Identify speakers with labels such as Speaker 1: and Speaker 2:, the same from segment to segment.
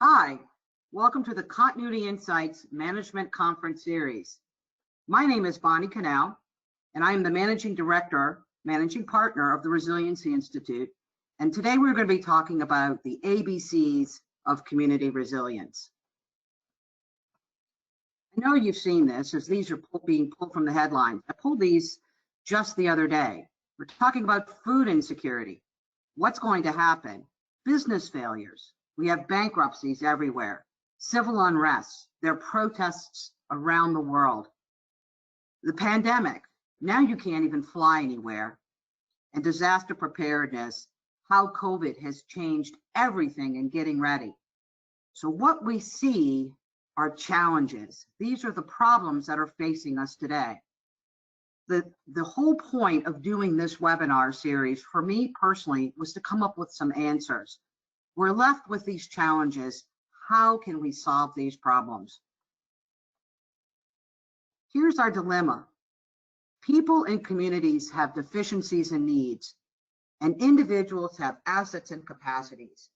Speaker 1: Hi, welcome to the Continuity Insights Management Conference Series. My name is Bonnie Canal, and I am the Managing Partner of the Resiliency Institute. And today we're going to be talking about the ABCs of community resilience. I know you've seen this as these are being pulled from the headlines. I pulled these just the other day. We're talking about food insecurity, what's going to happen, business failures. We have bankruptcies everywhere, civil unrest, there are protests around the world. The pandemic, now you can't even fly anywhere. And disaster preparedness, how COVID has changed everything in getting ready. So what we see are challenges. These are the problems that are facing us today. The whole point of doing this webinar series for me personally was to come up with some answers. We're left with these challenges. How can we solve these problems? Here's our dilemma. People and communities have deficiencies and needs, and individuals have assets and capacities.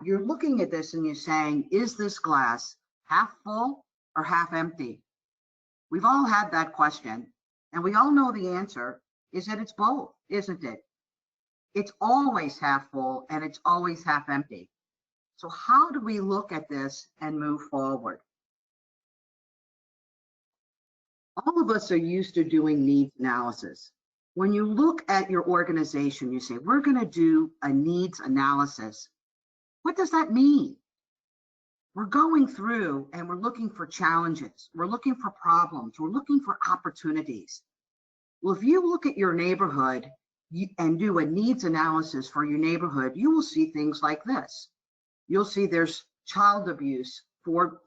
Speaker 1: You're looking at this and you're saying, is this glass half full or half empty? We've all had that question, and we all know the answer is that it's both, isn't it? It's always half full and it's always half empty. So how do we look at this and move forward? All of us are used to doing needs analysis. When you look at your organization, you say, we're going to do a needs analysis. What does that mean? We're going through and we're looking for challenges. We're looking for problems. We're looking for opportunities. Well, if you look at your neighborhood and do a needs analysis for your neighborhood, you will see things like this. You'll see there's child abuse four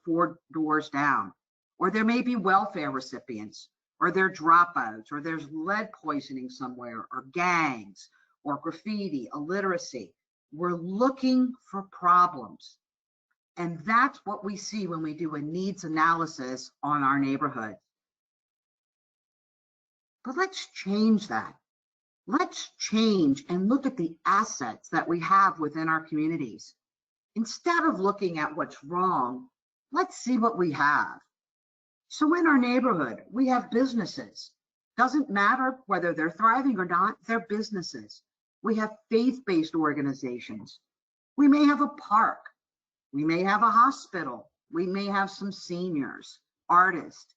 Speaker 1: doors down, or there may be welfare recipients, or there are dropouts, or there's lead poisoning somewhere, or gangs, or graffiti, illiteracy. We're looking for problems. And that's what we see when we do a needs analysis on our neighborhood. But let's change that. Let's change and look at the assets that we have within our communities. Instead of looking at what's wrong, let's see what we have. So in our neighborhood, we have businesses. Doesn't matter whether they're thriving or not, they're businesses. We have faith-based organizations. We may have a park. We may have a hospital. We may have some seniors, artists.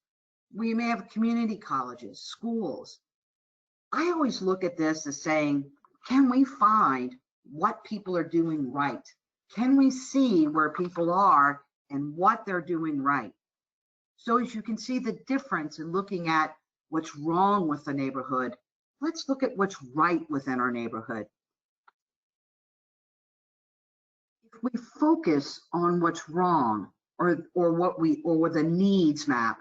Speaker 1: We may have community colleges, schools. I always look at this as saying, can we find what people are doing right? Can we see where people are and what they're doing right? So as you can see the difference in looking at what's wrong with the neighborhood, let's look at what's right within our neighborhood. If we focus on what's wrong or the needs map,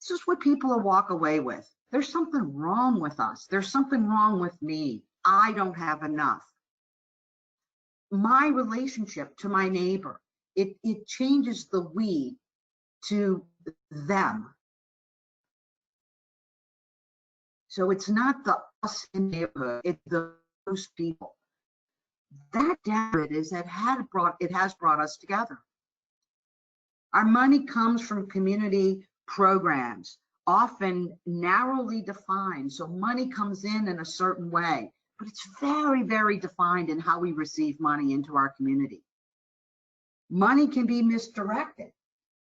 Speaker 1: this is what people will walk away with. There's something wrong with us. There's something wrong with me. I don't have enough. My relationship to my neighbor, it changes the we to them. So it's not the us in the neighborhood, it's those people. That data is that it has brought us together. Our money comes from community programs, often narrowly defined. So money comes in a certain way, but it's very, very defined in how we receive money into our community. Money can be misdirected.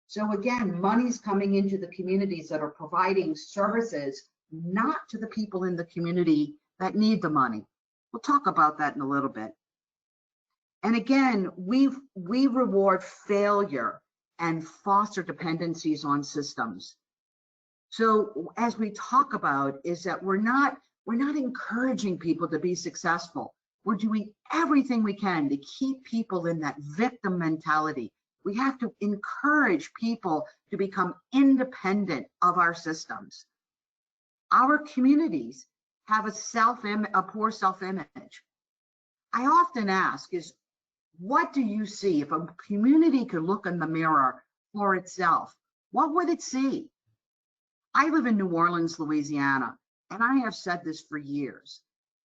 Speaker 1: So again, money's coming into the communities that are providing services, not to the people in the community that need the money. We'll talk about that in a little bit. And again, we reward failure and foster dependencies on systems. So as we talk about is that we're not encouraging people to be successful. We're doing everything we can to keep people in that victim mentality. We have to encourage people to become independent of our systems. Our communities have a poor self-image. I often ask is, what do you see? If a community could look in the mirror for itself, what would it see? I live in New Orleans, Louisiana, and I have said this for years.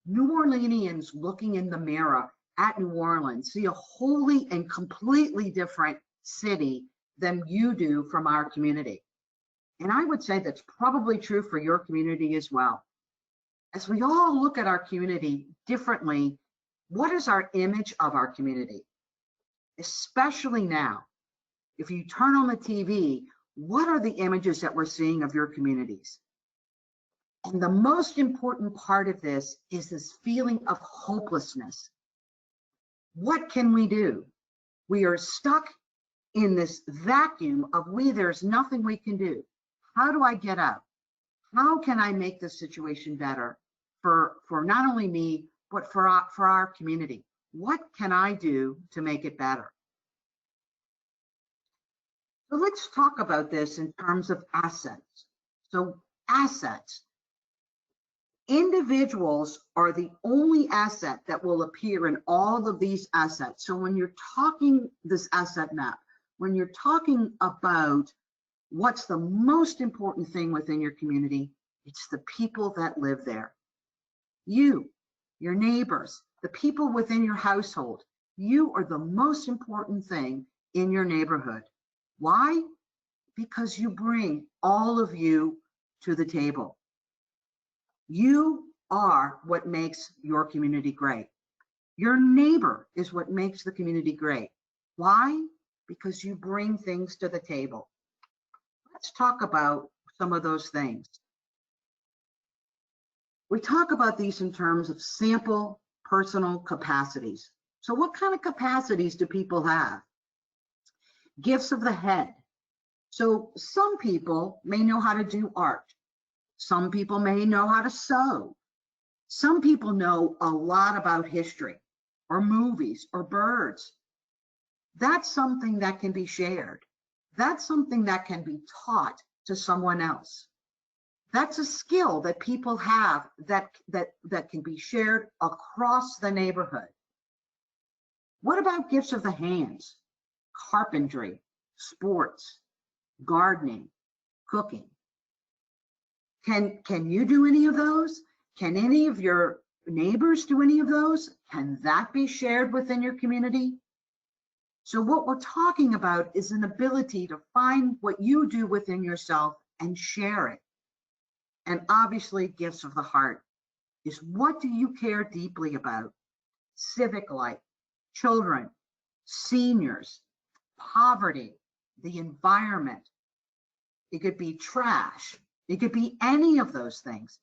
Speaker 1: New Orleanians looking in the mirror at New Orleans see a wholly and completely different city than you do from our community. And I would say that's probably true for your community as well. As we all look at our community differently, what is our image of our community? Especially now, if you turn on the TV, what are the images that we're seeing of your communities? And the most important part of this is this feeling of hopelessness. What can we do? We are stuck in this vacuum of there's nothing we can do. How do I get out? How can I make this situation better for not only me, but for our community? What can I do to make it better? So let's talk about this in terms of assets. So assets. Individuals are the only asset that will appear in all of these assets. So when you're talking this asset map, when you're talking about what's the most important thing within your community, it's the people that live there. You, your neighbors, the people within your household, you are the most important thing in your neighborhood. Why? Because you bring all of you to the table. You are what makes your community great. Your neighbor is what makes the community great. Why? Because you bring things to the table. Let's talk about some of those things. We talk about these in terms of sample personal capacities. So what kind of capacities do people have? Gifts of the head. So some people may know how to do art. Some people may know how to sew. Some people know a lot about history or movies or birds. That's something that can be shared. That's something that can be taught to someone else. That's a skill that people have that can be shared across the neighborhood. What about gifts of the hands? Carpentry, sports, gardening, cooking. Can you do any of those? Can any of your neighbors do any of those? Can that be shared within your community? So what we're talking about is an ability to find what you do within yourself and share it. And obviously, gifts of the heart is what do you care deeply about? Civic life, children, seniors, poverty, the environment. It could be trash. It could be any of those things.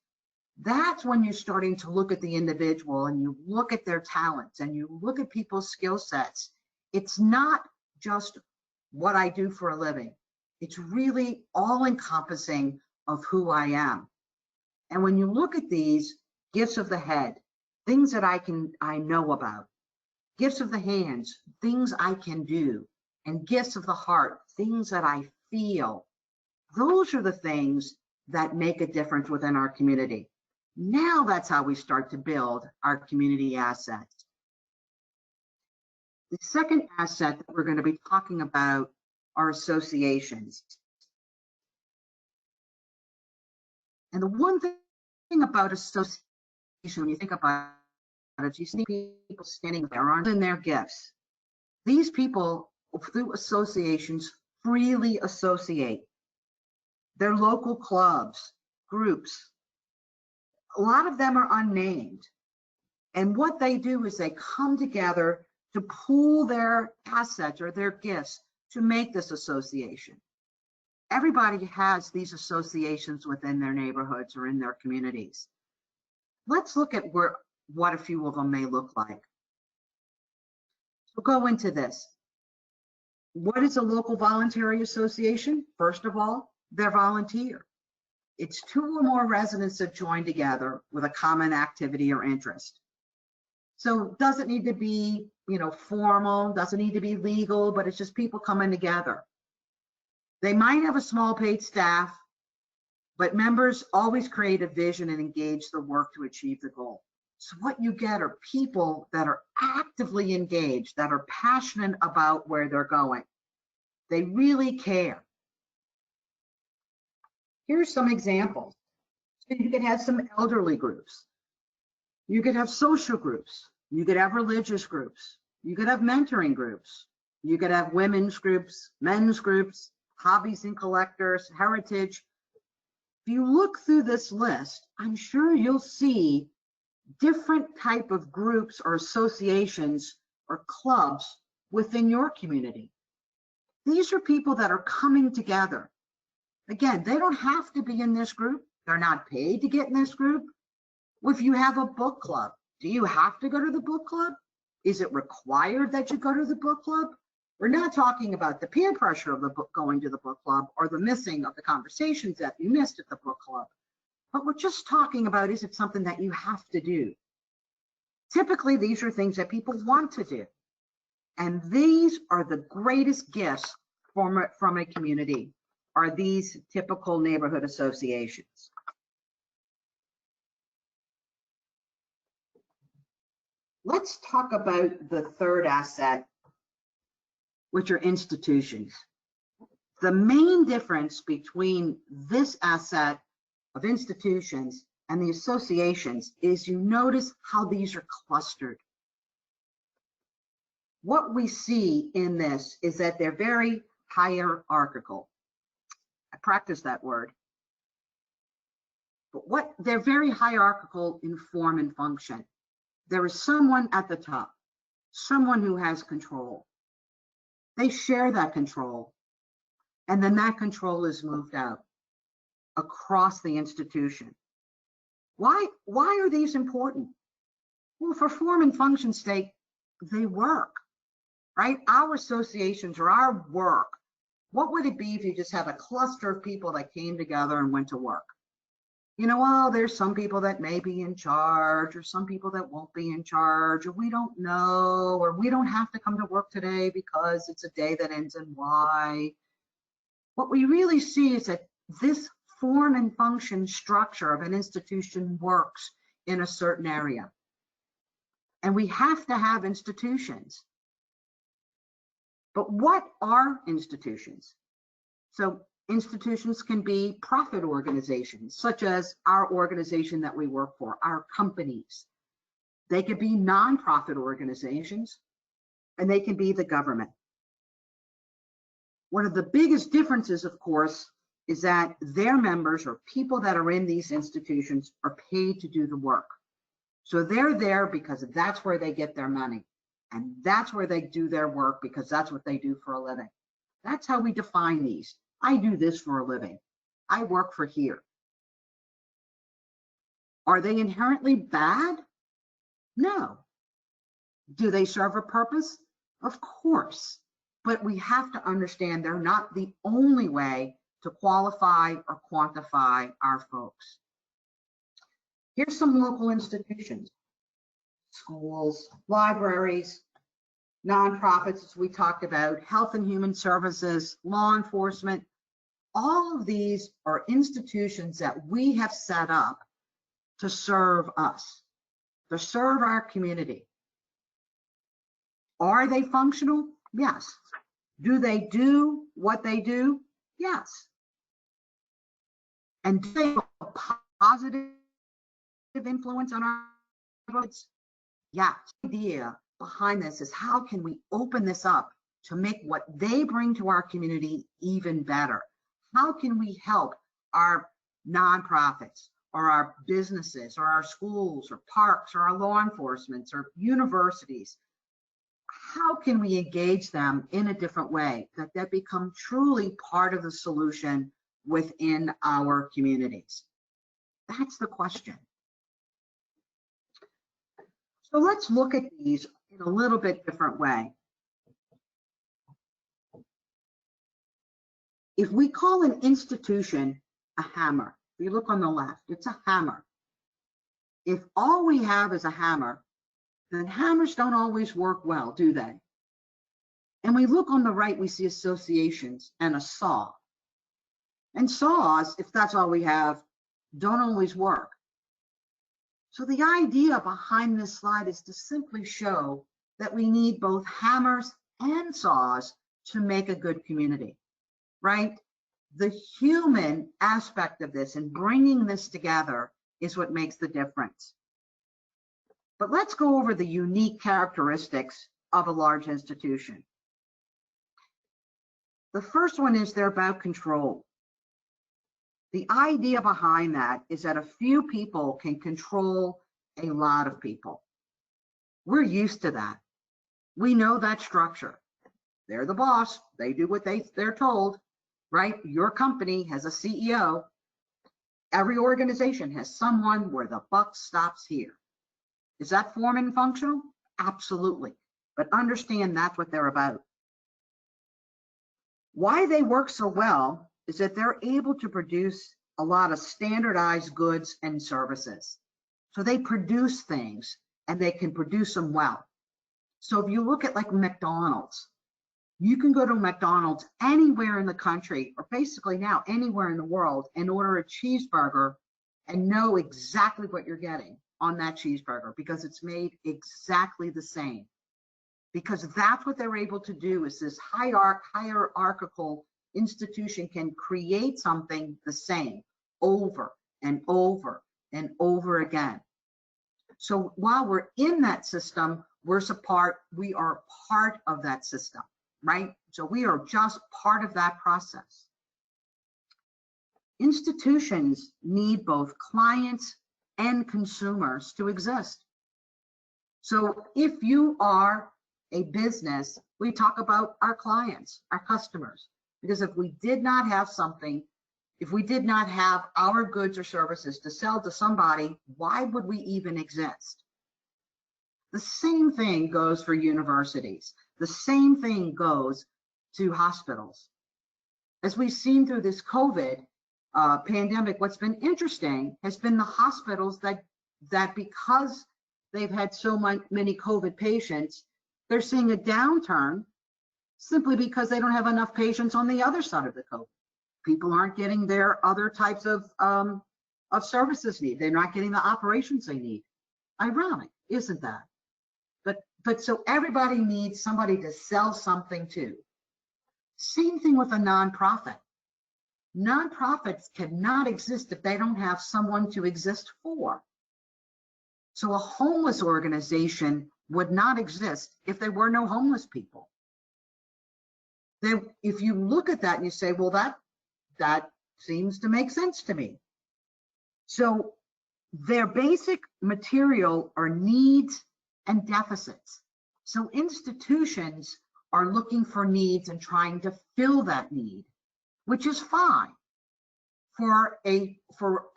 Speaker 1: That's when you're starting to look at the individual and you look at their talents and you look at people's skill sets. It's not just what I do for a living. It's really all encompassing of who I am. And when you look at these gifts of the head, things that I know about, gifts of the hands, things I can do, and gifts of the heart, things that I feel, those are the things that make a difference within our community. Now that's how we start to build our community assets. The second asset that we're going to be talking about are associations. And the one thing about association, when you think about it, you see people standing there in their gifts. These people, through associations, freely associate. Their local clubs, groups. A lot of them are unnamed. And what they do is they come together to pool their assets or their gifts to make this association. Everybody has these associations within their neighborhoods or in their communities. Let's look at what a few of them may look like. So go into this. What is a local voluntary association? First of all, they're volunteer. It's two or more residents that join together with a common activity or interest. So it doesn't need to be, formal, doesn't need to be legal, but it's just people coming together. They might have a small paid staff, but members always create a vision and engage the work to achieve the goal. So what you get are people that are actively engaged, that are passionate about where they're going. They really care. Here's some examples. So you could have some elderly groups. You could have social groups. You could have religious groups. You could have mentoring groups. You could have women's groups, men's groups, hobbies and collectors, heritage. If you look through this list, I'm sure you'll see different type of groups or associations or clubs within your community. These are people that are coming together. Again, they don't have to be in this group. They're not paid to get in this group. If you have a book club, do you have to go to the book club? Is it required that you go to the book club? We're not talking about the peer pressure of the book going to the book club or the missing of the conversations that you missed at the book club. But we're just talking about, is it something that you have to do? Typically, these are things that people want to do. And these are the greatest gifts from a community, are these typical neighborhood associations. Let's talk about the third asset, which are institutions. The main difference between this asset of institutions and the associations is you notice how these are clustered. What we see in this is that they're very hierarchical. I practice that word. But they're very hierarchical in form and function. There is someone at the top, someone who has control. They share that control, and then that control is moved out across the institution. Why are these important? Well, for form and function's sake, they work, right? Our associations or our work, what would it be if you just had a cluster of people that came together and went to work? You know, well, there's some people that may be in charge, or some people that won't be in charge, or we don't know, or we don't have to come to work today because it's a day that ends in Y. What we really see is that this form and function structure of an institution works in a certain area. And we have to have institutions. But what are institutions? So institutions can be profit organizations, such as our organization that we work for, our companies. They could be nonprofit organizations, and they can be the government. One of the biggest differences, of course, is that their members or people that are in these institutions are paid to do the work. So they're there because that's where they get their money, and that's where they do their work because that's what they do for a living. That's how we define these. I do this for a living. I work for here. Are they inherently bad? No. Do they serve a purpose? Of course. But we have to understand they're not the only way to qualify or quantify our folks. Here's some local institutions: schools, libraries, nonprofits, as we talked about, health and human services, law enforcement. All of these are institutions that we have set up to serve us, to serve our community. Are they functional? Yes. Do they do what they do? Yes. And do they have a positive influence on our votes? Yes. The idea behind this is, how can we open this up to make what they bring to our community even better? How can we help our nonprofits or our businesses or our schools or parks or our law enforcement or universities? How can we engage them in a different way that they become truly part of the solution within our communities? That's the question. So let's look at these in a little bit different way. If we call an institution a hammer, if you look on the left, it's a hammer. If all we have is a hammer, then hammers don't always work well, do they? And we look on the right, we see associations and a saw. And saws, if that's all we have, don't always work. So the idea behind this slide is to simply show that we need both hammers and saws to make a good community, right? The human aspect of this and bringing this together is what makes the difference. But let's go over the unique characteristics of a large institution. The first one is they're about control. The idea behind that is that a few people can control a lot of people. We're used to that. We know that structure. They're the boss. They do what they're told, right? Your company has a CEO. Every organization has someone where the buck stops here. Is that form and functional? Absolutely. But understand that's what they're about. Why they work so well is that they're able to produce a lot of standardized goods and services. So they produce things and they can produce them well. So if you look at like McDonald's, you can go to McDonald's anywhere in the country, or basically now anywhere in the world, and order a cheeseburger and know exactly what you're getting on that cheeseburger because it's made exactly the same. Because that's what they're able to do, is this hierarchical institution can create something the same over and over and over again. So while we're in that system, we are part of that system, right? So we are just part of that process. Institutions need both clients and consumers to exist. So if you are a business, we talk about our clients, our customers, because if we did not have something, if we did not have our goods or services to sell to somebody, why would we even exist? The same thing goes for universities. The same thing goes to hospitals. As we've seen through this COVID pandemic, what's been interesting has been the hospitals that because they've had so many COVID patients, they're seeing a downturn simply because they don't have enough patients on the other side of the COVID. People aren't getting their other types of services needed. They're not getting the operations they need. Ironic, isn't that? But so everybody needs somebody to sell something to. Same thing with a nonprofit. Nonprofits cannot exist if they don't have someone to exist for. So a homeless organization would not exist if there were no homeless people. If you look at that and you say, well, that seems to make sense to me. So their basic material are needs and deficits. So institutions are looking for needs and trying to fill that need, which is fine for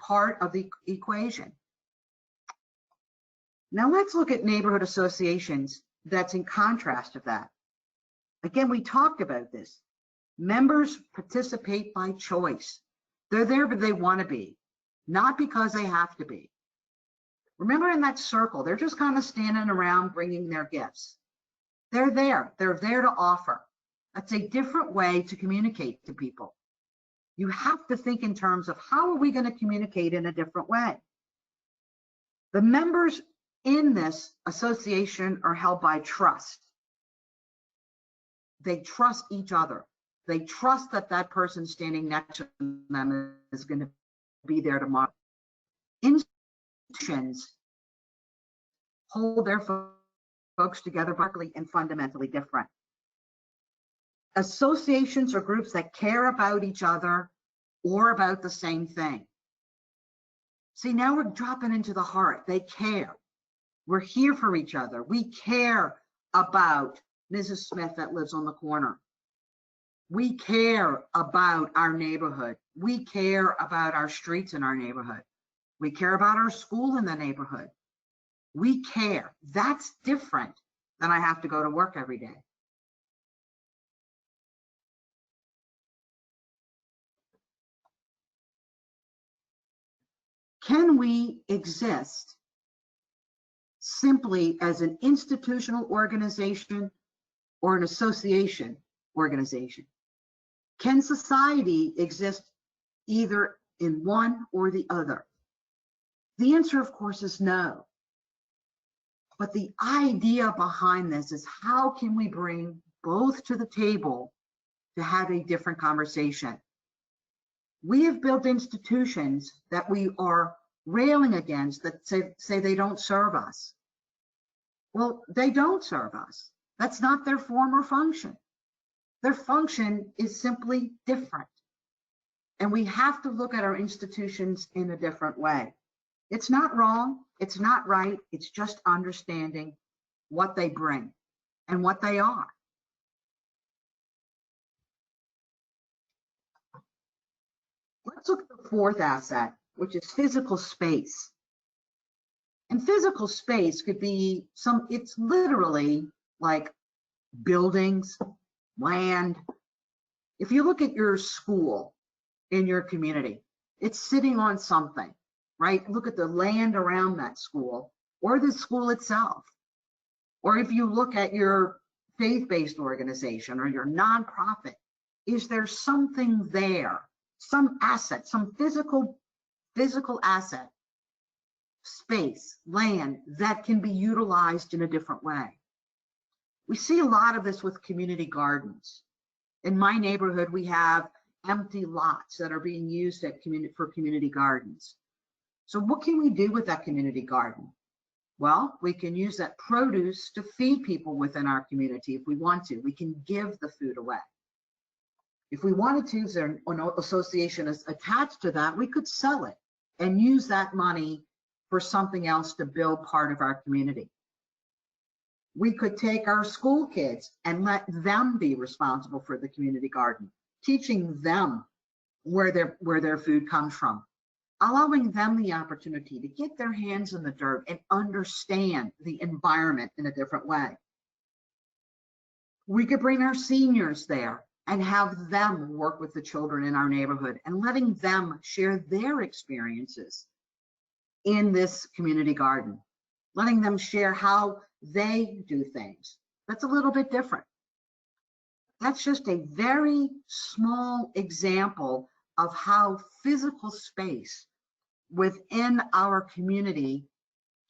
Speaker 1: part of the equation. Now let's look at neighborhood associations that's in contrast to that. Again, we talked about this. Members participate by choice. They're there because they want to be, not because they have to be. Remember, in that circle, they're just kind of standing around bringing their gifts. They're there to offer. That's a different way to communicate to people. You have to think in terms of how are we going to communicate in a different way. The members in this association are held by trust. They trust each other. They trust that that person standing next to them is going to be there tomorrow. Institutions hold their folks together partly and fundamentally different. Associations are groups that care about each other or about the same thing. See, now we're dropping into the heart. They care. We're here for each other. We care about Mrs. Smith that lives on the corner. We care about our neighborhood. We care about our streets in our neighborhood. We care about our school in the neighborhood. We care. That's different than I have to go to work every day. Can we exist simply as an institutional organization or an association organization? Can society exist either in one or the other? The answer, of course, is no. But the idea behind this is how can we bring both to the table to have a different conversation? We have built institutions that we are railing against that say they don't serve us. Well, they don't serve us. That's not their form or function. Their function is simply different. And we have to look at our institutions in a different way. It's not wrong, it's not right, it's just understanding what they bring and what they are. Let's look at the fourth asset, which is physical space. And physical space could be it's literally like buildings, land. If you look at your school in your community, it's sitting on something, right? Look at the land around that school or the school itself. Or if you look at your faith-based organization or your nonprofit, is there something there, some asset, some physical asset, space, land that can be utilized in a different way? We see a lot of this with community gardens. In my neighborhood, we have empty lots that are being used for community gardens. So what can we do with that community garden? Well, we can use that produce to feed people within our community if we want to. We can give the food away. If we wanted to, if there's an association is attached to that, we could sell it and use that money for something else to build part of our community. We could take our school kids and let them be responsible for the community garden, teaching them where their food comes from, allowing them the opportunity to get their hands in the dirt and understand the environment in a different way. We could bring our seniors there and have them work with the children in our neighborhood and letting them share their experiences in this community garden, letting them share how they do things. That's a little bit different. That's just a very small example of how physical space within our community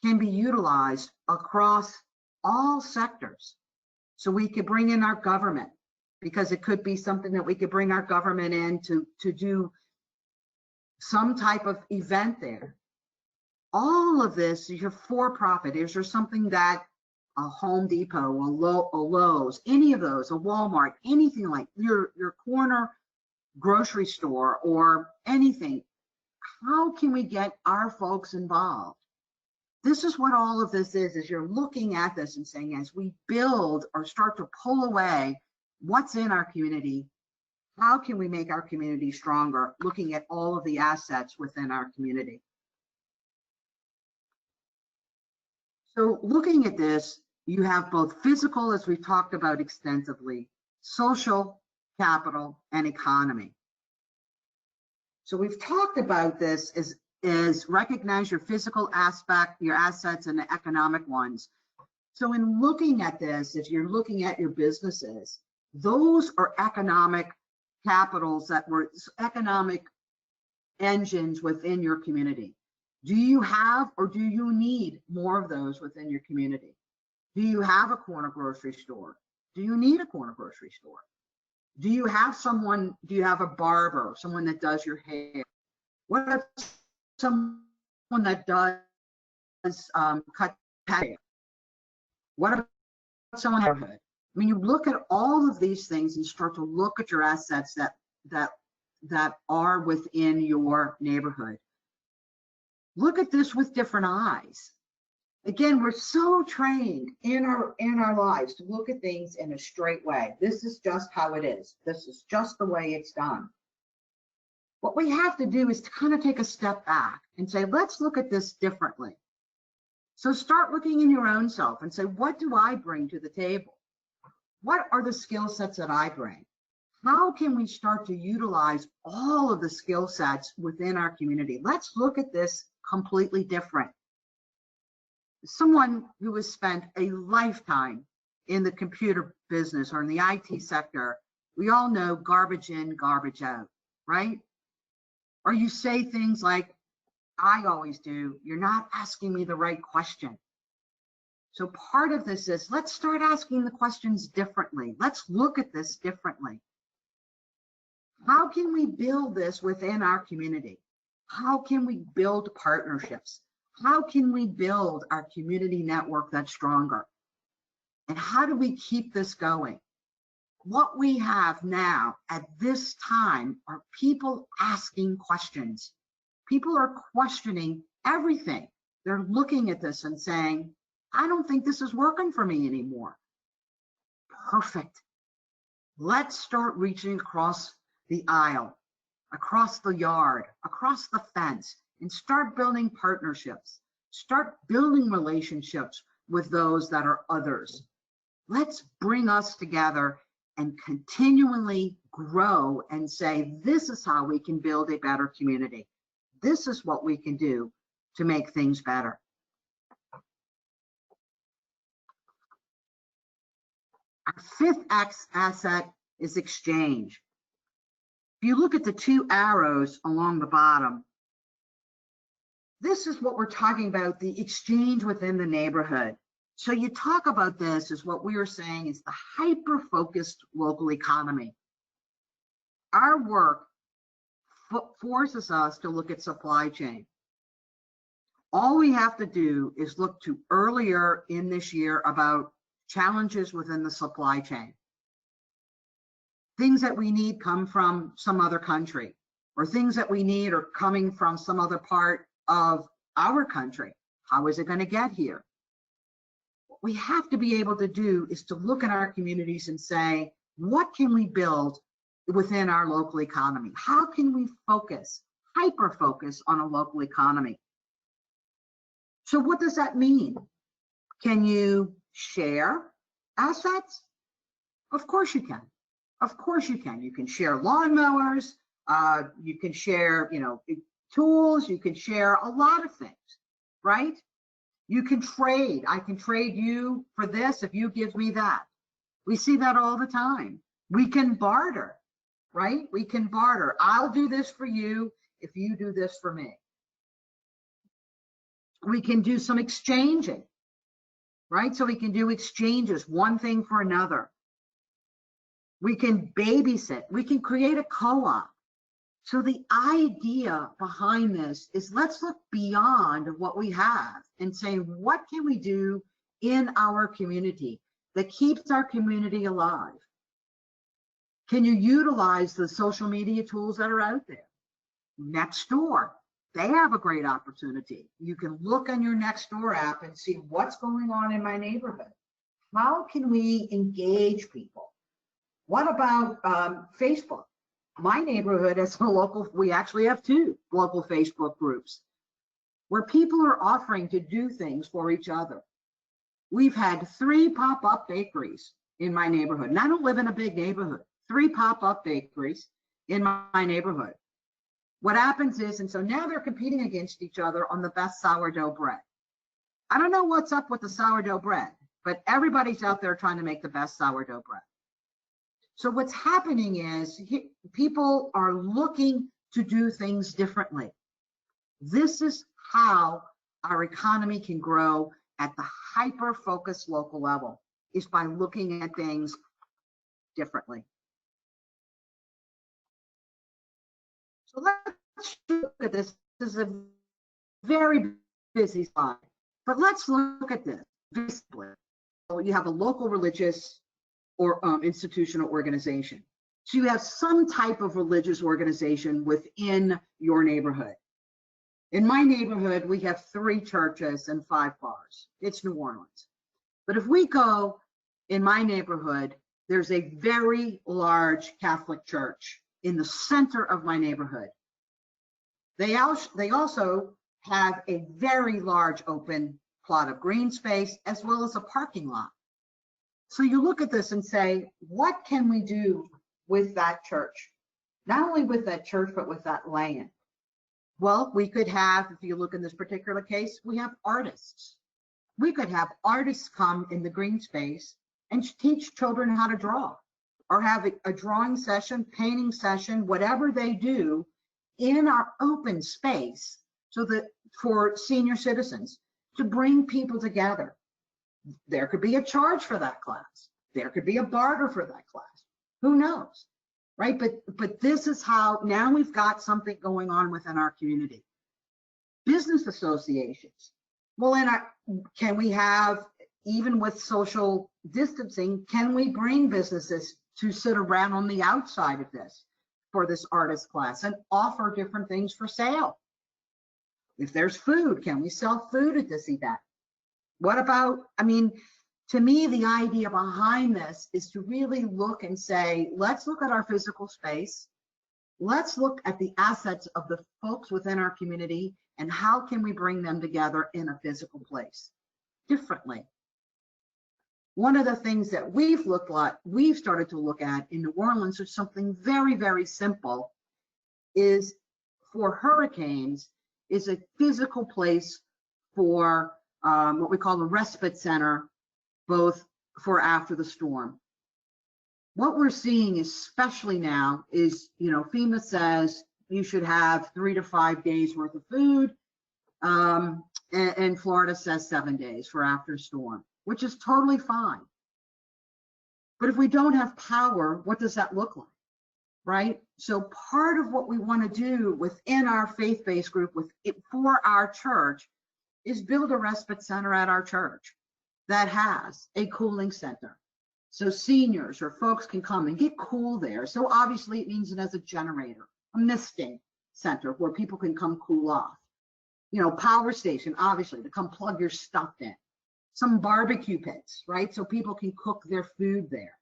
Speaker 1: can be utilized across all sectors. So we could bring in our government, because it could be something that we could bring our government in to do some type of event there. All of this, your for-profit, is there something that a Home Depot, a Lowe's, any of those, a Walmart, anything like your corner grocery store or anything, how can we get our folks involved? This is what all of this is you're looking at this and saying, as we build or start to pull away what's in our community, how can we make our community stronger, looking at all of the assets within our community. So looking at this, you have both physical, as we've talked about extensively, social, capital, and economy. So we've talked about this as recognize your physical aspect, your assets, and the economic ones. So in looking at this, if you're looking at your businesses, those are economic capitals that were economic engines within your community. Do you have or do you need more of those within your community? Do you have a corner grocery store? Do you need a corner grocery store? Do you have someone, do you have a barber, someone that does your hair? What about someone that does cut hair? What about someone in the neighborhood? I mean, you look at all of these things and start to look at your assets that are within your neighborhood. Look at this with different eyes. Again, we're so trained in our lives to look at things in a straight way. This is just how it is. This is just the way it's done. What we have to do is to kind of take a step back and say, let's look at this differently. So start looking in your own self and say, what do I bring to the table? What are the skill sets that I bring? How can we start to utilize all of the skill sets within our community? Let's look at this completely different. Someone who has spent a lifetime in the computer business or in the IT sector, we all know garbage in, garbage out, right? Or you say things like, I always do, you're not asking me the right question. So part of this is, let's start asking the questions differently. Let's look at this differently. How can we build this within our community? How can we build partnerships? How can we build our community network that's stronger? And how do we keep this going? What we have now at this time are people asking questions. People are questioning everything. They're looking at this and saying, I don't think this is working for me anymore. Perfect. Let's start reaching across the aisle, across the yard, across the fence, and start building partnerships. Start building relationships with those that are others. Let's bring us together and continually grow and say, this is how we can build a better community. This is what we can do to make things better. Our fifth asset is exchange. If you look at the two arrows along the bottom, this is what we're talking about, the exchange within the neighborhood. So you talk about this as what we are saying is the hyper-focused local economy. Our work forces us to look at supply chain. All we have to do is look to earlier in this year about challenges within the supply chain. Things that we need come from some other country, or things that we need are coming from some other part of our country. How is it going to get here? What we have to be able to do is to look at our communities and say, what can we build within our local economy? How can we focus, hyper-focus on a local economy? So what does that mean? Can you share assets? Of course you can. Of course you can. You can share lawnmowers. You can share, tools. You can share a lot of things, right? You can trade. I can trade you for this if you give me that. We see that all the time. We can barter, right? We can barter. I'll do this for you if you do this for me. We can do some exchanging, right? So we can do exchanges, one thing for another. We can babysit. We can create a co-op. So the idea behind this is let's look beyond what we have and say, what can we do in our community that keeps our community alive? Can you utilize the social media tools that are out there? Nextdoor, they have a great opportunity. You can look on your Nextdoor app and see what's going on in my neighborhood. How can we engage people? What about Facebook? My neighborhood is a local, we actually have 2 local Facebook groups where people are offering to do things for each other. We've had 3 pop-up bakeries in my neighborhood, and I don't live in a big neighborhood. 3 pop-up bakeries in my neighborhood. What happens is, and so now they're competing against each other on the best sourdough bread. I don't know what's up with the sourdough bread, but everybody's out there trying to make the best sourdough bread. So what's happening is people are looking to do things differently. This is how our economy can grow at the hyper-focused local level, is by looking at things differently. So let's look at this. This is a very busy slide, but let's look at this visibly. So you have a local religious or institutional organization. So you have some type of religious organization within your neighborhood. In my neighborhood, we have 3 churches and 5 bars. It's New Orleans. But if we go in my neighborhood, there's a very large Catholic church in the center of my neighborhood. They also have a very large open plot of green space as well as a parking lot. So you look at this and say, what can we do with that church? Not only with that church, but with that land. Well, we could have, if you look in this particular case, we have artists. We could have artists come in the green space and teach children how to draw, or have a drawing session, painting session, whatever they do in our open space, so that for senior citizens to bring people together. There could be a charge for that class. There could be a barter for that class. Who knows, right? But this is how, now we've got something going on within our community. Business associations. Well, can we have, even with social distancing, can we bring businesses to sit around on the outside of this for this artist class and offer different things for sale. If there's food, can we sell food at this event? What about, I mean, to me, the idea behind this is to really look and say, let's look at our physical space. Let's look at the assets of the folks within our community and how can we bring them together in a physical place differently. One of the things that we've started to look at in New Orleans is something very, very simple, is for hurricanes, is a physical place for what we call the respite center, both for after the storm. What we're seeing, especially now, is, FEMA says you should have 3 to 5 days worth of food, and Florida says 7 days for after storm, which is totally fine. But if we don't have power, what does that look like, right? So part of what we want to do within our faith-based group for our church is build a respite center at our church that has a cooling center. So seniors or folks can come and get cool there. So obviously it means it has a generator, a misting center where people can come cool off. Power station, obviously, to come plug your stuff in. Some barbecue pits, right? So people can cook their food there.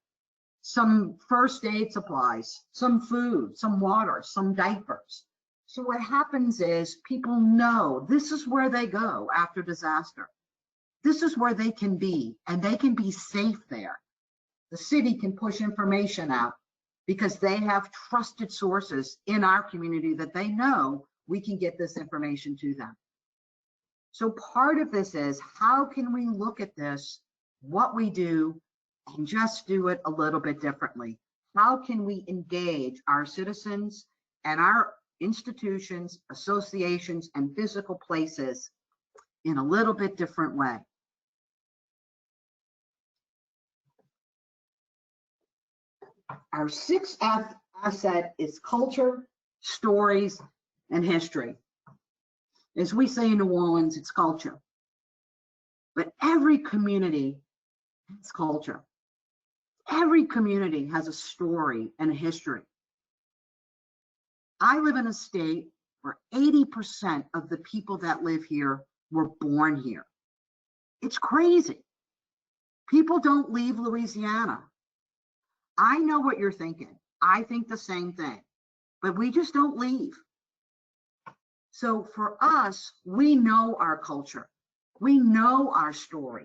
Speaker 1: Some first aid supplies, some food, some water, some diapers. So what happens is people know this is where they go after disaster. This is where they can be, and they can be safe there. The city can push information out because they have trusted sources in our community that they know we can get this information to them. So part of this is, how can we look at this, what we do, and just do it a little bit differently? How can we engage our citizens and our institutions, associations, and physical places in a little bit different way? Our 6F asset is culture, stories, and history. As we say in New Orleans, it's culture. But every community has culture. Every community has a story and a history. I live in a state where 80% of the people that live here were born here. It's crazy. People don't leave Louisiana. I know what you're thinking. I think the same thing, but we just don't leave. So for us, we know our culture. We know our story.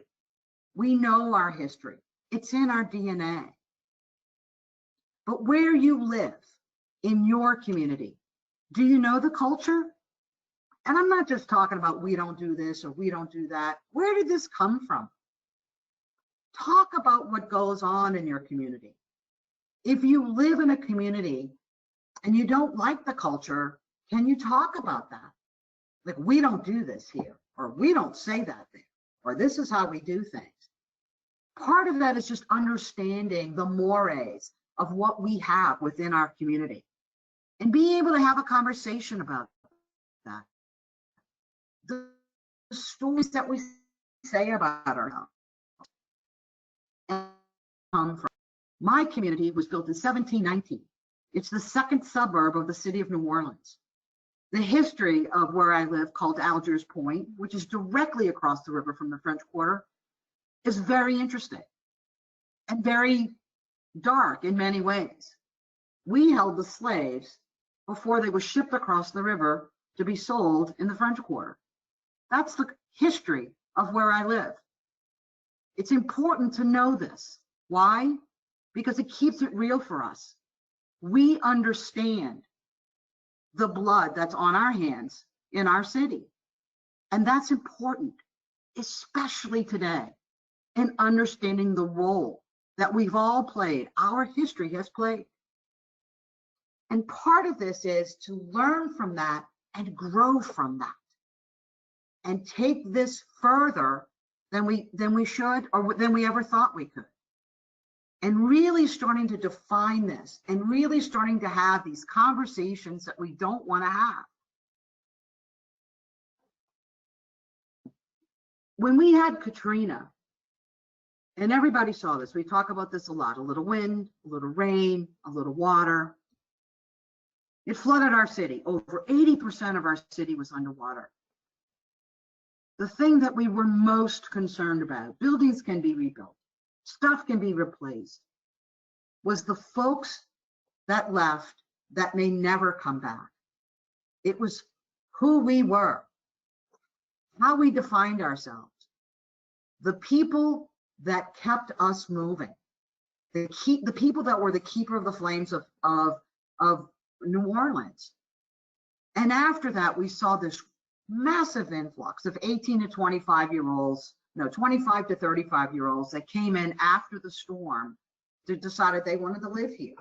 Speaker 1: We know our history. It's in our DNA. But where you live, in your community, do you know the culture? And I'm not just talking about we don't do this or we don't do that. Where did this come from? Talk about what goes on in your community. If you live in a community and you don't like the culture, can you talk about that? Like, we don't do this here, or we don't say that there, or this is how we do things. Part of that is just understanding the mores of what we have within our community and being able to have a conversation about that. The stories that we say about ourselves come from. My community was built in 1719. It's the second suburb of the city of New Orleans. The history of where I live, called Algiers Point, which is directly across the river from the French Quarter, is very interesting and very dark in many ways. We held the slaves before they were shipped across the river to be sold in the French Quarter. That's the history of where I live. It's important to know this. Why? Because it keeps it real for us. We understand the blood that's on our hands in our city. And that's important, especially today, in understanding the role that we've all played, our history has played. And part of this is to learn from that and grow from that and take this further than we should, or than we ever thought we could. And really starting to define this and really starting to have these conversations that we don't want to have. When we had Katrina, And everybody saw this. We talk about this a lot. A little wind, a little rain, a little water. It flooded our city. Over 80% of our city was underwater. The thing that we were most concerned about, buildings can be rebuilt, stuff can be replaced, was the folks that left that may never come back. It was who we were, how we defined ourselves, the people that kept us moving, the people that were the keeper of the flames of New Orleans. And after that, we saw this massive influx of 18 to 25-year-olds, no, 25 to 35-year-olds that came in after the storm to decided they wanted to live here.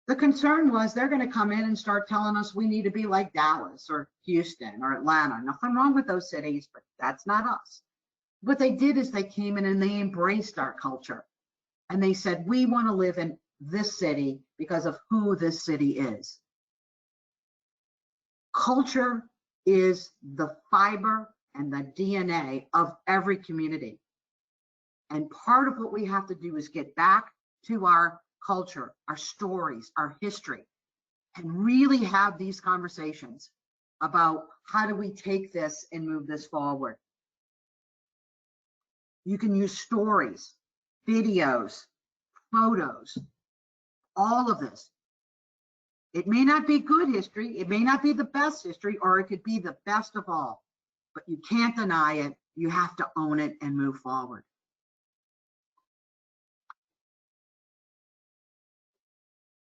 Speaker 1: The concern was they're going to come in and start telling us we need to be like Dallas or Houston or Atlanta. Nothing wrong with those cities, but that's not us. What they did is they came in and they embraced our culture. And they said, we want to live in this city because of who this city is. Culture is the fiber and the DNA of every community. And part of what we have to do is get back to our culture, our stories, our history, and really have these conversations about how do we take this and move this forward. You can use stories, videos, photos, all of this. It may not be good history, it may not be the best history, or it could be the best of all, but you can't deny it. You have to own it and move forward.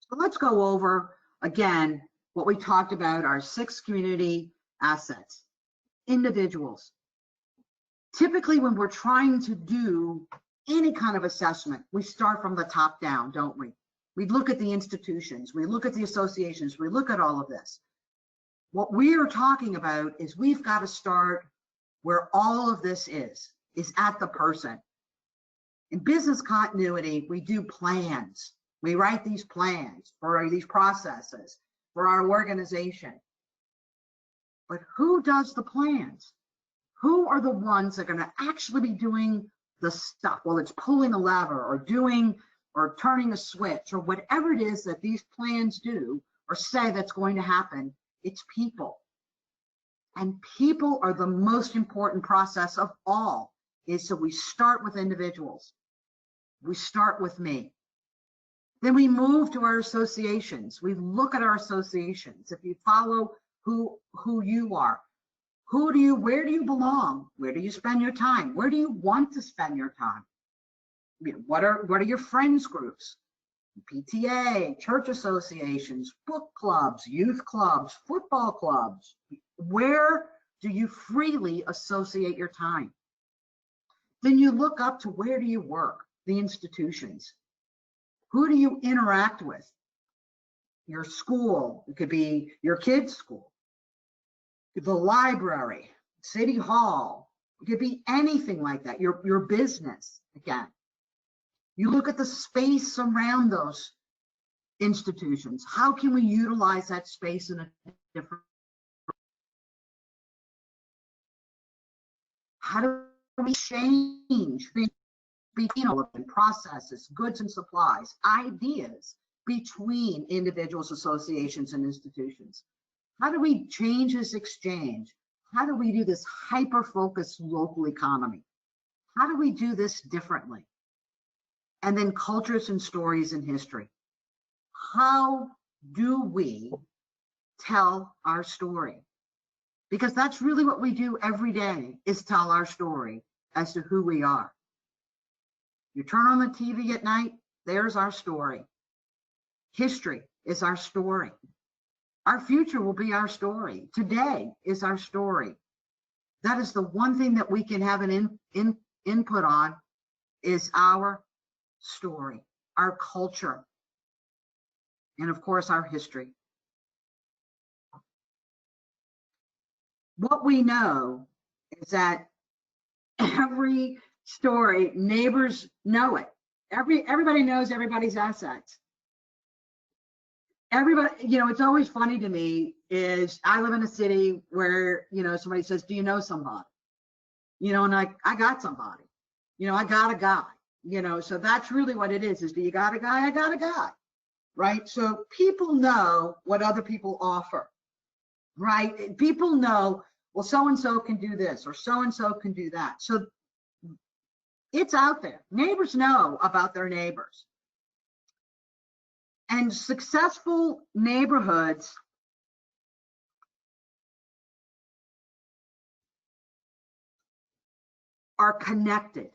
Speaker 1: So let's go over again what we talked about, our 6 community assets. Individuals. Typically, when we're trying to do any kind of assessment, we start from the top down, don't we? We look at the institutions, we look at the associations, we look at all of this. What we are talking about is we've got to start where all of this is at the person. In business continuity, we do plans. We write these plans for these processes, for our organization. But who does the plans? Who are the ones that are going to actually be doing the stuff? Well, it's pulling a lever or doing or turning a switch or whatever it is that these plans do or say that's going to happen. It's people. And people are the most important process of all. So we start with individuals. We start with me. Then we move to our associations. We look at our associations. If you follow who you are, where do you belong? Where do you spend your time? Where do you want to spend your time? What are your friends groups? PTA, church associations, book clubs, youth clubs, football clubs. Where do you freely associate your time? Then you look up to where do you work? The institutions. Who do you interact with? Your school, it could be your kids' school, the library, city hall, it could be anything like that, your business, again. You look at the space around those institutions. How can we utilize that space in a different way? How do we change between all of them, processes, goods and supplies, ideas between individuals, associations, and institutions? How do we change this exchange? How do we do this hyper-focused local economy? How do we do this differently? And then cultures and stories and history. How do we tell our story? Because that's really what we do every day, is tell our story as to who we are. You turn on the TV at night, there's our story. History is our story. Our future will be our story. Today is our story. That is the one thing that we can have an input on, is our story, our culture, and of course, our history. What we know is that every story, neighbors know it. Everybody knows everybody's assets. Everybody, it's always funny to me is I live in a city where, somebody says, do you know somebody? And I got somebody. You know, I got a guy, you know, so that's really what it is do you got a guy? I got a guy, right? So people know what other people offer, right? People know, well, so-and-so can do this or so-and-so can do that. So it's out there. Neighbors know about their neighbors. And successful neighborhoods are connected.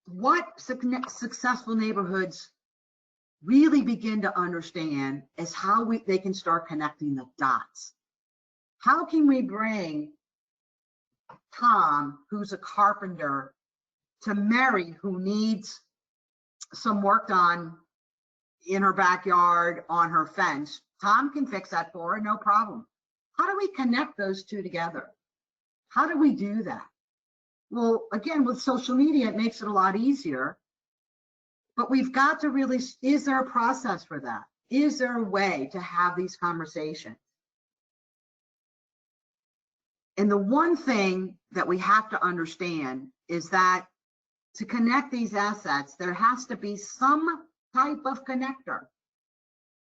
Speaker 1: What successful neighborhoods really begin to understand is how they can start connecting the dots. How can we bring Tom, who's a carpenter, to Mary, who needs some work done in her backyard on her fence? Tom can fix that for her, no problem. How do we connect those two together? How do we do that? Well, again, with social media, it makes it a lot easier. But we've got to really, is there a process for that? Is there a way to have these conversations? And the one thing that we have to understand is that to connect these assets, there has to be some type of connector,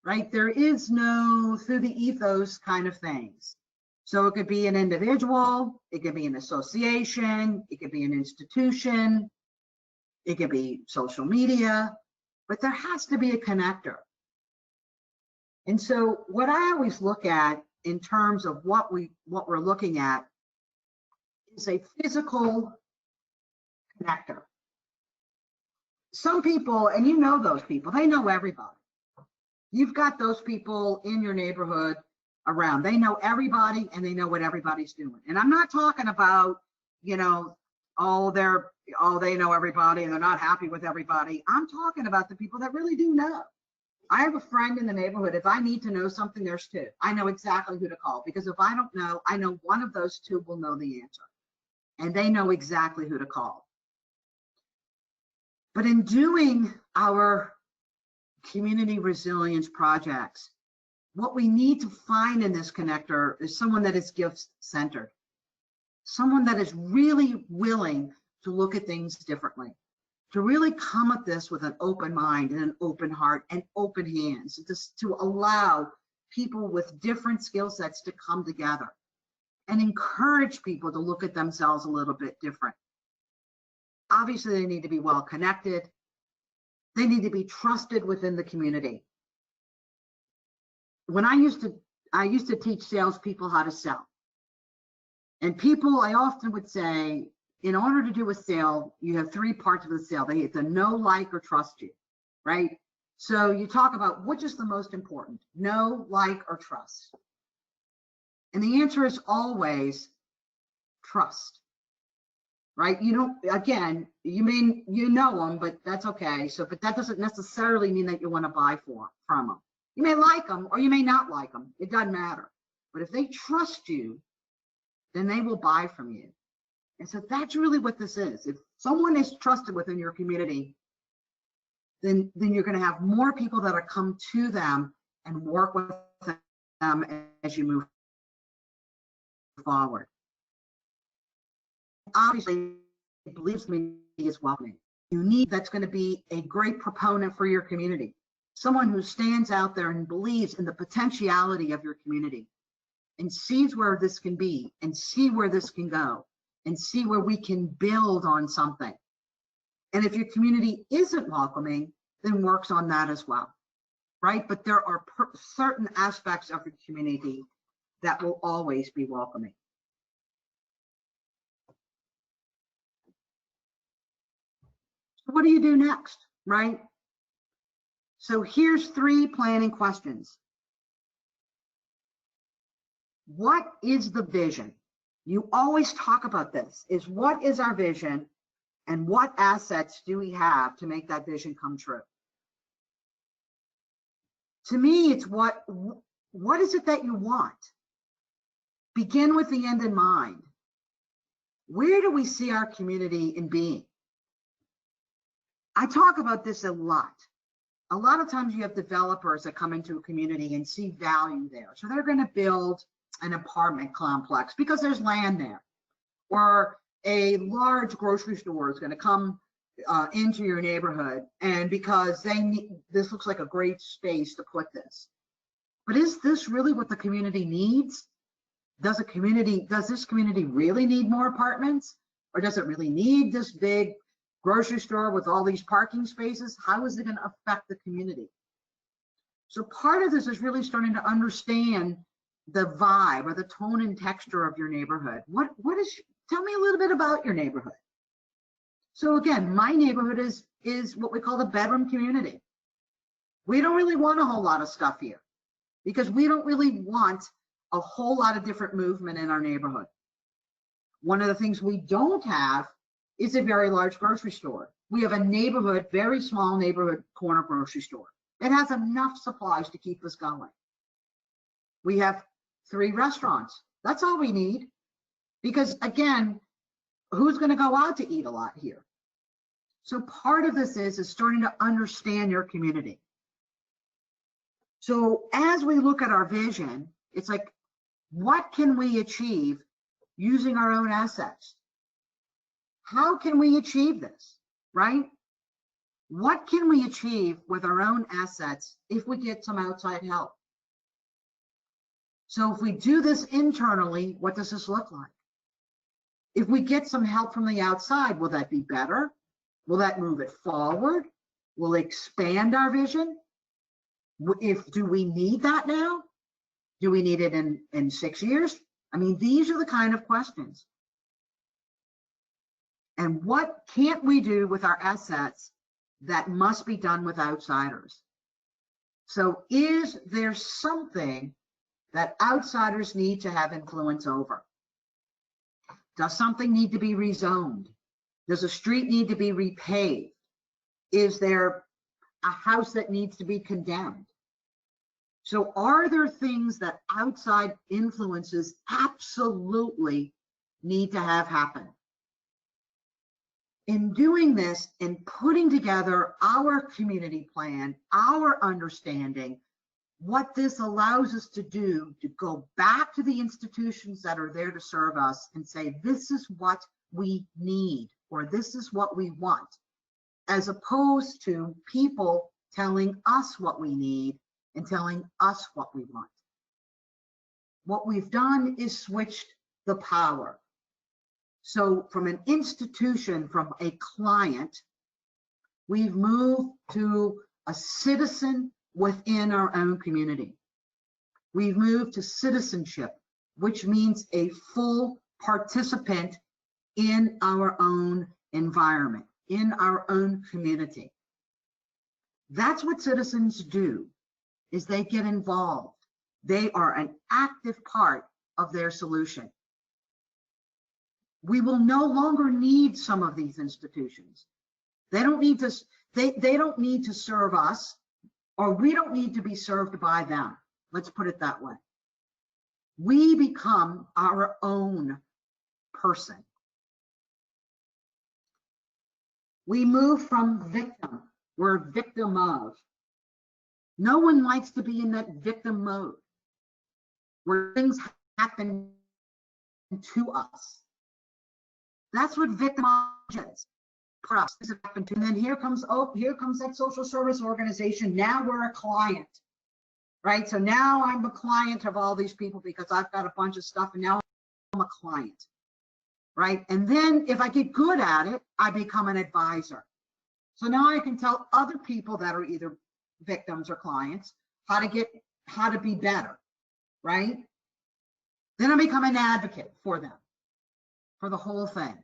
Speaker 1: right? There is no through the ethos kind of things. So it could be an individual, it could be an association, it could be an institution, it could be social media, but there has to be a connector. And so what I always look at in terms of what we're looking at is a physical connector. Some people, and you know those people, they know everybody. You've got those people in your neighborhood around. They know everybody and they know what everybody's doing. And I'm not talking about, you know, they know everybody and they're not happy with everybody. I'm talking about the people that really do know. I have a friend in the neighborhood. If I need to know something, there's two. I know exactly who to call, because if I don't know, I know one of those two will know the answer. And they know exactly who to call. But in doing our community resilience projects, what we need to find in this connector is someone that is gift-centered, someone that is really willing to look at things differently, to really come at this with an open mind and an open heart and open hands, to allow people with different skill sets to come together and encourage people to look at themselves a little bit different. Obviously, they need to be well connected. They need to be trusted within the community. When I used to teach salespeople how to sell. And people, I often would say, in order to do a sale, you have three parts of the sale. They have to know, like, or trust you, right? So you talk about which is the most important, know, like, or trust. And the answer is always trust, right? You don't, again, you know them, but that's okay. So, but that doesn't necessarily mean that you want to buy from them. You may like them or you may not like them. It doesn't matter. But if they trust you, then they will buy from you. And so that's really what this is. If someone is trusted within your community, then you're going to have more people that are come to them and work with them as you move forward. Obviously, believes community is welcoming. You need that's going to be a great proponent for your community. Someone who stands out there and believes in the potentiality of your community and sees where this can be and see where this can go and see where we can build on something. And if your community isn't welcoming, then works on that as well, right? But there are certain aspects of your community that will always be welcoming. So what do you do next, right? So here's 3 planning questions. What is the vision? You always talk about this, is what is our vision and what assets do we have to make that vision come true? To me, it's what is it that you want? Begin with the end in mind. Where do we see our community in being? I talk about this a lot. A lot of times you have developers that come into a community and see value there. So they're going to build an apartment complex because there's land there. Or a large grocery store is going to come into your neighborhood, and because they need, this looks like a great space to put this. But is this really what the community needs? Does this community really need more apartments? Or does it really need this big grocery store with all these parking spaces? How is it going to affect the community? So part of this is really starting to understand the vibe or the tone and texture of your neighborhood. Tell me a little bit about your neighborhood. So again, my neighborhood is what we call the bedroom community. We don't really want a whole lot of stuff here because we don't really want a whole lot of different movement in our neighborhood. One of the things we don't have is a very large grocery store. We have a neighborhood, very small neighborhood corner grocery store. It has enough supplies to keep us going. We have 3 restaurants. That's all we need. Because again, who's going to go out to eat a lot here? So part of this is starting to understand your community. So as we look at our vision, it's like, what can we achieve using our own assets? How can we achieve this, right? What can we achieve with our own assets if we get some outside help? So if we do this internally, what does this look like? If we get some help from the outside, will that be better? Will that move it forward? Will it expand our vision? Do we need that now? Do we need it in 6 years? I mean, these are the kind of questions. And what can't we do with our assets that must be done with outsiders? So is there something that outsiders need to have influence over? Does something need to be rezoned? Does a street need to be repaved? Is there a house that needs to be condemned? So are there things that outside influences absolutely need to have happen? In doing this and putting together our community plan, our understanding, what this allows us to do to go back to the institutions that are there to serve us and say, this is what we need, or this is what we want, as opposed to people telling us what we need and telling us what we want. What we've done is switched the power. So from an institution, from a client, we've moved to a citizen within our own community. We've moved to citizenship, which means a full participant in our own environment, in our own community. That's what citizens do, is they get involved. They are an active part of their solution. We will no longer need some of these institutions. They don't need to, they don't need to serve us, or we don't need to be served by them. Let's put it that way. We become our own person. We move from victim, we're victim of. No one likes to be in that victim mode where things happen to us. That's what victimology is. For us, and then here comes that social service organization. Now we're a client, right? So now I'm a client of all these people because I've got a bunch of stuff, and now I'm a client, right? And then if I get good at it, I become an advisor. So now I can tell other people that are either victims or clients how to be better, right? Then I become an advocate for them, for the whole thing.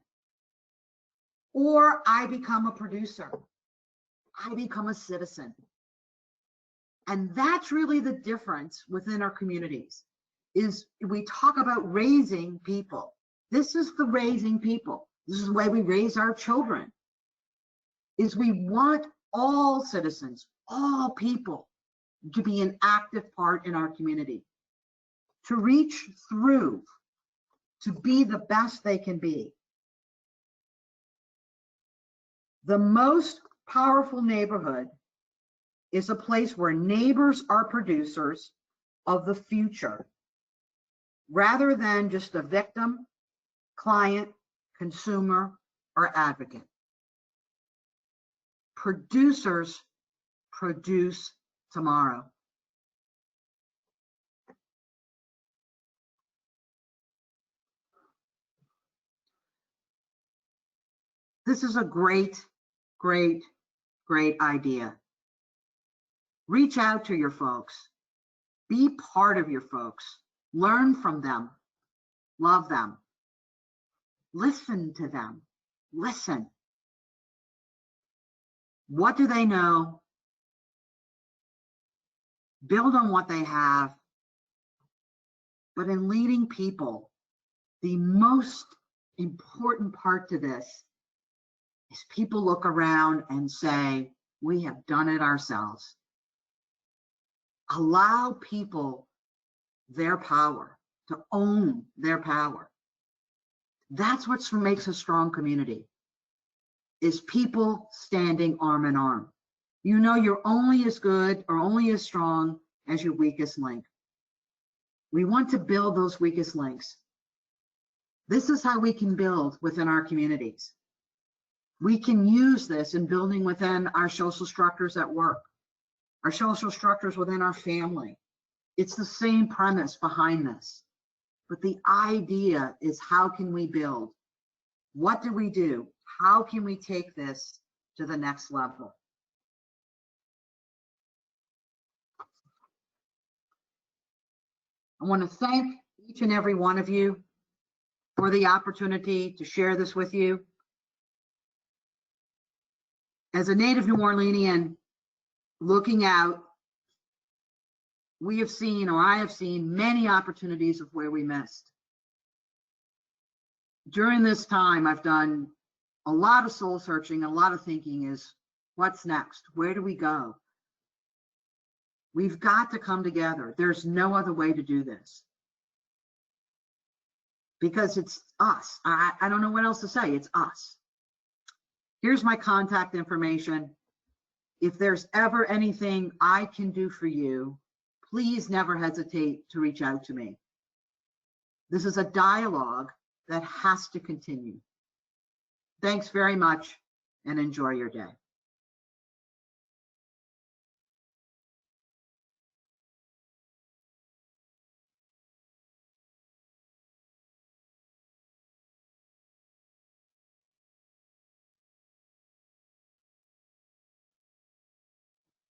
Speaker 1: Or I become a producer. I become a citizen. And that's really the difference within our communities, is we talk about raising people. This is the raising people. This is the way we raise our children, is we want all citizens, all people to be an active part in our community, to reach through, to be the best they can be. The most powerful neighborhood is a place where neighbors are producers of the future, rather than just a victim, client, consumer, or advocate. Producers produce tomorrow. This is a great, great, great idea. Reach out to your folks. Be part of your folks. Learn from them. Love them. Listen to them. Listen. What do they know? Build on what they have. But in leading people, the most important part to this is people look around and say, we have done it ourselves. Allow people their power, to own their power. That's what makes a strong community, is people standing arm in arm. You know, you're only as good or only as strong as your weakest link. We want to build those weakest links. This is how we can build within our communities. We can use this in building within our social structures at work, our social structures within our family. It's the same premise behind this. But the idea is, how can we build? What do we do? How can we take this to the next level? I want to thank each and every one of you for the opportunity to share this with you. As a native New Orleanian looking out, we have seen, or I have seen, many opportunities of where we missed. During this time, I've done a lot of soul searching, a lot of thinking is, what's next? Where do we go? We've got to come together. There's no other way to do this. Because it's us. I don't know what else to say. It's us. Here's my contact information. If there's ever anything I can do for you, please never hesitate to reach out to me. This is a dialogue that has to continue. Thanks very much, and enjoy your day.